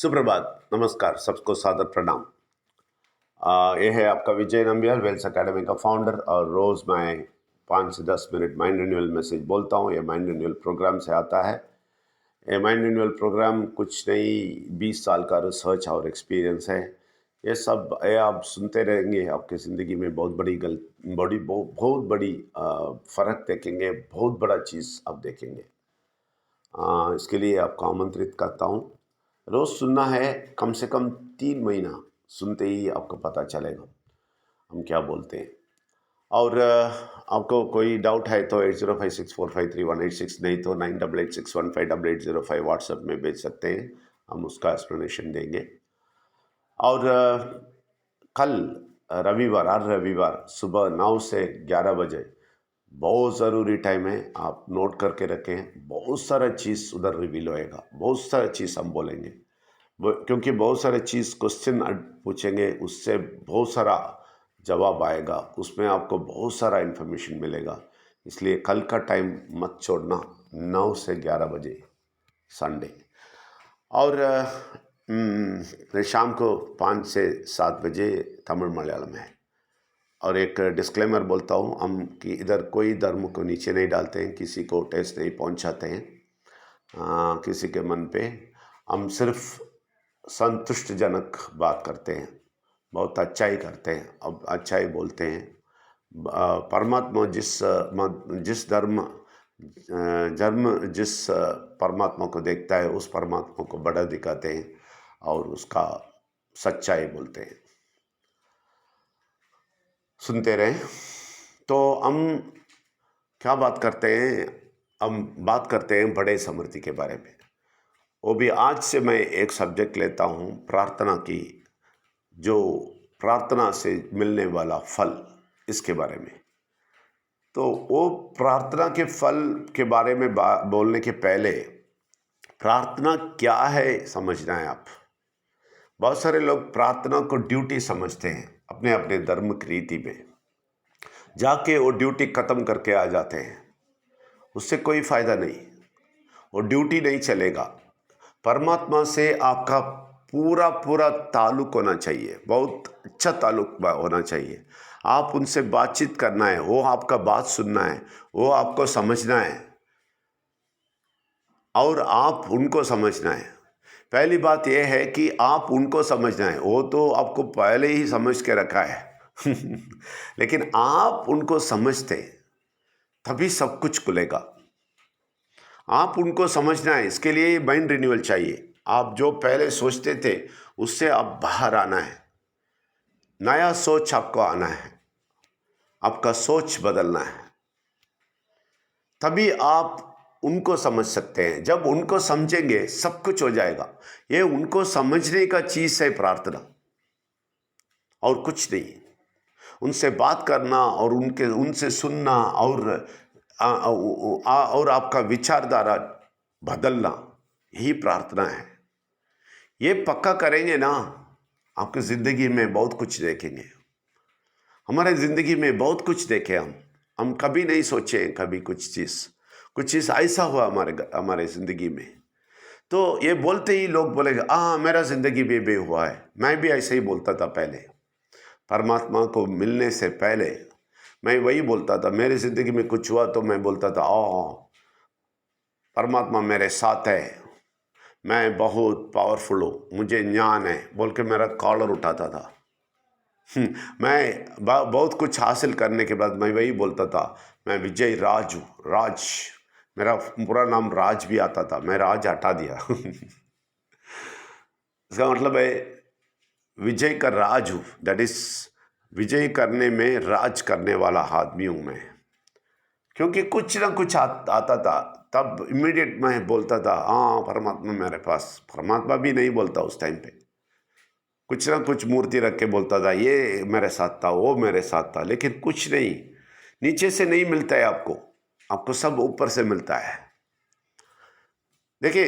सुप्रभात, नमस्कार, सबको सादर प्रणाम। ये है आपका विजय नंबियाल, वेल्स अकेडमी का फाउंडर। और रोज़ मैं 5 से 10 मिनट माइंड रिन्यूअल मैसेज बोलता हूँ। ये माइंड रिन्यूअल प्रोग्राम से आता है। ये माइंड रिन्यूअल प्रोग्राम कुछ नहीं, 20 साल का रिसर्च और एक्सपीरियंस है। ये आप सुनते रहेंगे, आपकी ज़िंदगी में बहुत बहुत बड़ी फ़र्क देखेंगे, बहुत बड़ा चीज़ आप देखेंगे। इसके लिए आपको आमंत्रित करता हूँ। रोज़ सुनना है, कम से कम 3 महीना सुनते ही आपको पता चलेगा हम क्या बोलते हैं। और आपको कोई डाउट है तो 8056453186, नहीं तो 9886158805 व्हाट्सएप में भेज सकते हैं, हम उसका एक्सप्लेनेशन देंगे। और कल रविवार, हर रविवार सुबह 9 से 11 बजे बहुत ज़रूरी टाइम है, आप नोट करके रखें। बहुत सारा चीज़ उधर रिवील होएगा, बहुत सारा चीज़ हम बोलेंगे। क्योंकि बहुत सारे चीज़ क्वेश्चन पूछेंगे, उससे बहुत सारा जवाब आएगा, उसमें आपको बहुत सारा इन्फॉर्मेशन मिलेगा। इसलिए कल का टाइम मत छोड़ना, 9 से 11 बजे संडे। और शाम को 5 से 7 बजे तमिल मलयालम है। और एक डिस्क्लेमर बोलता हूँ, हम कि इधर कोई धर्म को नीचे नहीं डालते हैं, किसी को ठेस नहीं पहुँचाते हैं किसी के मन पे। हम सिर्फ संतुष्टजनक बात करते हैं, बहुत अच्छा ही करते हैं, अब अच्छा ही बोलते हैं। परमात्मा जिस परमात्मा को देखता है, उस परमात्मा को बड़ा दिखाते हैं और उसका सच्चाई बोलते हैं। सुनते रहें। तो हम क्या बात करते हैं, हम बात करते हैं बड़े समृद्धि के बारे में। वो भी आज से मैं एक सब्जेक्ट लेता हूँ, प्रार्थना की, जो प्रार्थना से मिलने वाला फल, इसके बारे में। तो वो प्रार्थना के फल के बारे में बोलने के पहले प्रार्थना क्या है समझना है आप। बहुत सारे लोग प्रार्थना को ड्यूटी समझते हैं, अपने अपने धर्म की रीति में जाके वो ड्यूटी खत्म करके आ जाते हैं। उससे कोई फायदा नहीं, वो ड्यूटी नहीं चलेगा। परमात्मा से आपका पूरा पूरा ताल्लुक होना चाहिए, बहुत अच्छा ताल्लुक होना चाहिए। आप उनसे बातचीत करना है, वो आपका बात सुनना है, वो आपको समझना है और आप उनको समझना है। पहली बात यह है कि आप उनको समझना है, वो तो आपको पहले ही समझ के रखा है लेकिन आप उनको समझते तभी सब कुछ खुलेगा। आप उनको समझना है, इसके लिए माइंड रिन्यूअल चाहिए। आप जो पहले सोचते थे उससे आप बाहर आना है, नया सोच आपको आना है, आपका सोच बदलना है, तभी आप उनको समझ सकते हैं। जब उनको समझेंगे सब कुछ हो जाएगा। ये उनको समझने का चीज़ है प्रार्थना, और कुछ नहीं। उनसे बात करना और उनसे सुनना और आपका विचारधारा बदलना, यही प्रार्थना है। ये पक्का करेंगे ना, आपकी ज़िंदगी में बहुत कुछ देखेंगे। हमारे ज़िंदगी में बहुत कुछ देखे हम कभी नहीं सोचे, कभी कुछ चीज़ ऐसा हुआ हमारे ज़िंदगी में। तो ये बोलते ही लोग बोलेंगे, मेरा ज़िंदगी में भी हुआ है। मैं भी ऐसे ही बोलता था पहले, परमात्मा को मिलने से पहले मैं वही बोलता था। मेरी ज़िंदगी में कुछ हुआ तो मैं बोलता था, परमात्मा मेरे साथ है, मैं बहुत पावरफुल हूँ, मुझे ज्ञान है, बोल के मेरा कॉलर उठाता था। मैं बहुत कुछ हासिल करने के बाद मैं वही बोलता था, मैं विजय राज हूँ। राज, मेरा पूरा नाम राज भी आता था, मैं राज हटा दिया इसका मतलब है विजय का राज हूँ, दैट इज विजय करने में राज करने वाला आदमी हूँ मैं। क्योंकि कुछ ना कुछ आता था, तब इमीडिएट मैं बोलता था, परमात्मा मेरे पास। परमात्मा भी नहीं बोलता उस टाइम पे, कुछ ना कुछ मूर्ति रख के बोलता था, ये मेरे साथ था, वो मेरे साथ था। लेकिन कुछ नहीं, नीचे से नहीं मिलता है आपको सब ऊपर से मिलता है। देखिए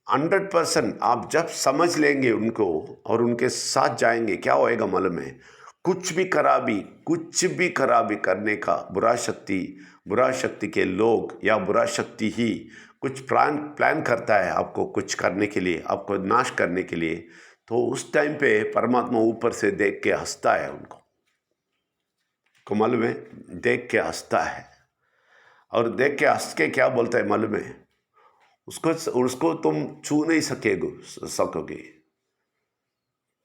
100% आप जब समझ लेंगे उनको और उनके साथ जाएंगे, क्या होएगा मालूम है? कुछ भी खराबी करने का बुरा शक्ति के लोग या बुरा शक्ति ही कुछ प्लान करता है आपको कुछ करने के लिए, आपको नाश करने के लिए, तो उस टाइम पे परमात्मा ऊपर से देख के हंसता है उनको। को मालूम है? देख के हंसता है, और देख के हंस के क्या बोलता है मालूम है? उसको तुम छू नहीं सकोगे,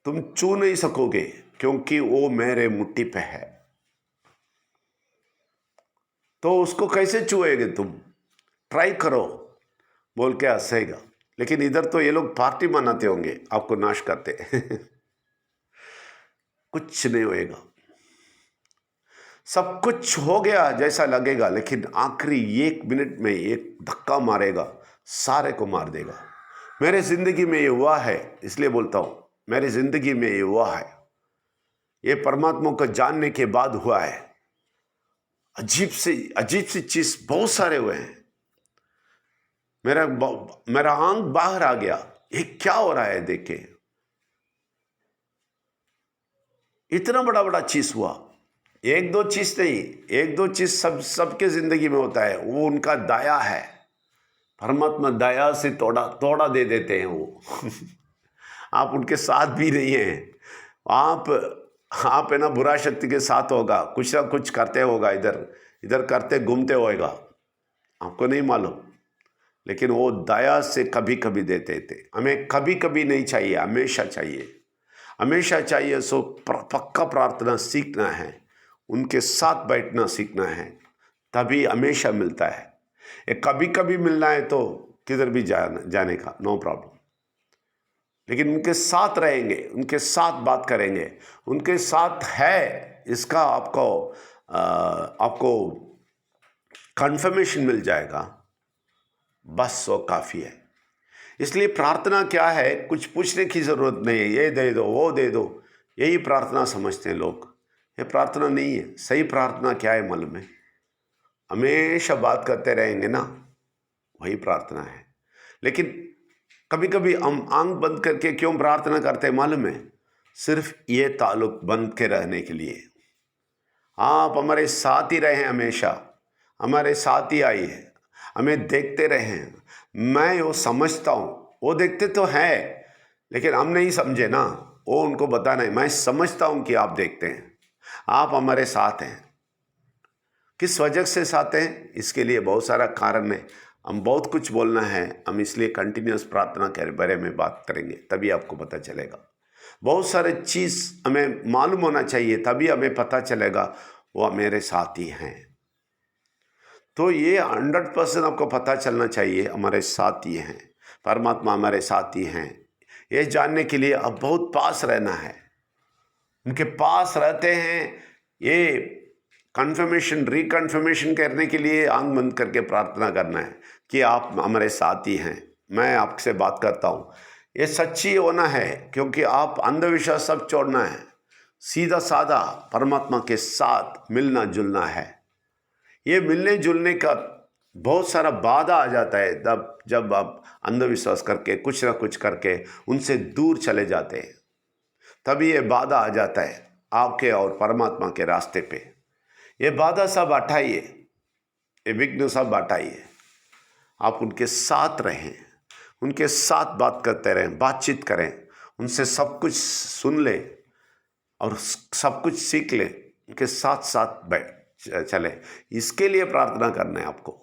तुम छू नहीं सकोगे, क्योंकि वो मेरे मुट्ठी पे है। तो उसको कैसे छुएगे तुम? ट्राई करो बोल के हंसेगा। लेकिन इधर तो ये लोग पार्टी मनाते होंगे आपको नाश करते कुछ नहीं होएगा, सब कुछ हो गया जैसा लगेगा, लेकिन आखिरी 1 मिनट में एक धक्का मारेगा, सारे को मार देगा। मेरे जिंदगी में ये हुआ है, इसलिए बोलता हूं मेरी जिंदगी में ये हुआ है, ये परमात्मा को जानने के बाद हुआ है। अजीब सी चीज बहुत सारे हुए हैं। मेरा आंख बाहर आ गया, ये क्या हो रहा है देखे, इतना बड़ा बड़ा चीज हुआ। एक दो चीज नहीं, एक दो चीज सबके जिंदगी में होता है, वो उनका दया है। परमात्मा दया से तोड़ा दे देते हैं वो आप उनके साथ भी नहीं हैं, आप है ना बुरा शक्ति के साथ होगा, कुछ ना कुछ करते होगा, इधर करते घूमते होएगा, आपको नहीं मालूम। लेकिन वो दया से कभी कभी देते थे। हमें कभी कभी नहीं चाहिए, हमेशा चाहिए। सो पक्का प्रार्थना सीखना है, उनके साथ बैठना सीखना है, तभी हमेशा मिलता है। ये कभी कभी मिलना है तो किधर भी जाने का नो प्रॉब्लम, लेकिन उनके साथ रहेंगे, उनके साथ बात करेंगे, उनके साथ है, इसका आपको कंफर्मेशन मिल जाएगा, बस वो काफ़ी है। इसलिए प्रार्थना क्या है, कुछ पूछने की ज़रूरत नहीं है, ये दे दो वो दे दो, यही प्रार्थना समझते हैं लोग। ये प्रार्थना नहीं है। सही प्रार्थना क्या है मालूम है? हमेशा बात करते रहेंगे ना, वही प्रार्थना है। लेकिन कभी कभी हम आंख बंद करके क्यों प्रार्थना करते हैं मालूम है? सिर्फ ये ताल्लुक बंद के रहने के लिए। आप हमारे साथ ही रहें, हमेशा हमारे साथ ही आइए, हमें देखते रहें। मैं वो समझता हूँ, वो देखते तो हैं, लेकिन हम नहीं समझे ना, वो उनको बताना है। मैं समझता हूँ कि आप देखते हैं, आप हमारे साथ हैं। किस वजह से साथ हैं? इसके लिए बहुत सारा कारण है, हम बहुत कुछ बोलना है, हम इसलिए कंटिन्यूस प्रार्थना के बारे में बात करेंगे, तभी आपको पता चलेगा। बहुत सारे चीज़ हमें मालूम होना चाहिए, तभी हमें पता चलेगा वो मेरे साथ ही हैं। तो ये 100% आपको पता चलना चाहिए, हमारे साथ ही हैं, परमात्मा हमारे साथ ही हैं। ये जानने के लिए अब बहुत पास रहना है, उनके पास रहते हैं। ये कन्फर्मेशन रिकन्फर्मेशन करने के लिए आंख बंद करके प्रार्थना करना है कि आप हमारे साथ ही हैं, मैं आपसे बात करता हूँ। ये सच्ची होना है, क्योंकि आप अंधविश्वास सब छोड़ना है, सीधा साधा परमात्मा के साथ मिलना जुलना है। ये मिलने जुलने का बहुत सारा बाधा आ जाता है तब जब आप अंधविश्वास करके कुछ ना कुछ करके उनसे दूर चले जाते हैं, तभी ये बाधा आ जाता है आपके और परमात्मा के रास्ते पे। ये बाधा सब हटाइए, ये विघ्न सब हटाइए, आप उनके साथ रहें, उनके साथ बात करते रहें, बातचीत करें, उनसे सब कुछ सुन लें और सब कुछ सीख लें, उनके साथ साथ चले। इसके लिए प्रार्थना करना है आपको,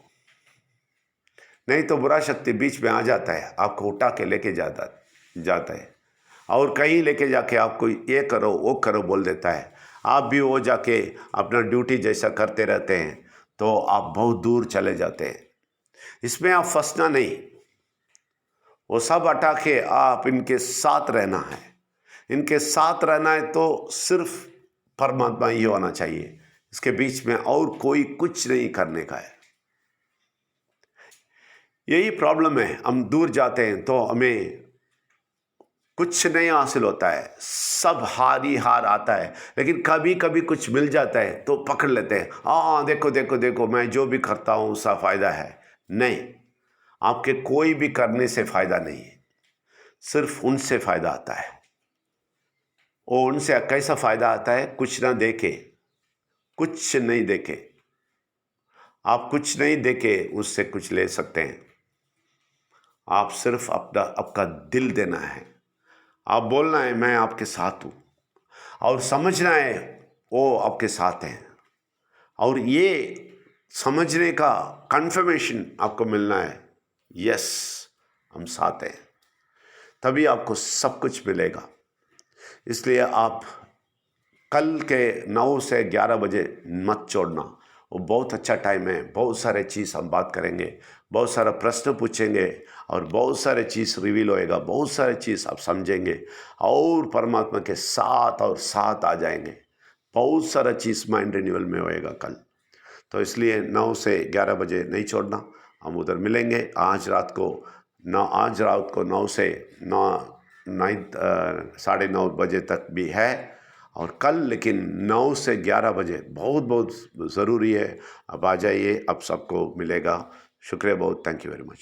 नहीं तो बुरा शक्ति बीच में आ जाता है, आपको उठा के लेके जाता है और कहीं लेके जाके आपको ये करो वो करो बोल देता है। आप भी वो जाके अपना ड्यूटी जैसा करते रहते हैं, तो आप बहुत दूर चले जाते हैं। इसमें आप फंसना नहीं, वो सब हटा के आप इनके साथ रहना है। इनके साथ रहना है तो सिर्फ परमात्मा ही होना चाहिए, इसके बीच में और कोई कुछ नहीं करने का है। यही प्रॉब्लम है, हम दूर जाते हैं तो हमें कुछ नहीं हासिल होता है, सब हार ही हार आता है। लेकिन कभी कभी कुछ मिल जाता है तो पकड़ लेते हैं, हाँ देखो देखो देखो मैं जो भी करता हूँ उसका फ़ायदा है। नहीं, आपके कोई भी करने से फ़ायदा नहीं है, सिर्फ उनसे फ़ायदा आता है। वो उनसे कैसा फ़ायदा आता है? कुछ ना देखे, कुछ नहीं देखे, आप कुछ नहीं देखे उससे कुछ ले सकते हैं। आप सिर्फ आपका दिल देना है, आप बोलना है मैं आपके साथ हूँ, और समझना है वो आपके साथ हैं, और ये समझने का कंफर्मेशन आपको मिलना है, यस हम साथ हैं, तभी आपको सब कुछ मिलेगा। इसलिए आप कल के 9 से 11 बजे मत छोड़ना, वो बहुत अच्छा टाइम है। बहुत सारे चीज़ हम बात करेंगे, बहुत सारा प्रश्न पूछेंगे, और बहुत सारे चीज़ रिवील होएगा, बहुत सारे चीज़ आप समझेंगे, और परमात्मा के साथ और साथ आ जाएंगे। बहुत सारा चीज़ माइंड रिन्यूअल में होएगा कल। तो इसलिए 9 से 11 बजे नहीं छोड़ना, हम उधर मिलेंगे। आज रात को 9 से 9:30 बजे तक भी है, और कल लेकिन 9 से 11 बजे बहुत बहुत ज़रूरी है। अब आ जाइए, अब सबको मिलेगा। शुक्रिया बहुत, थैंक यू वेरी मच।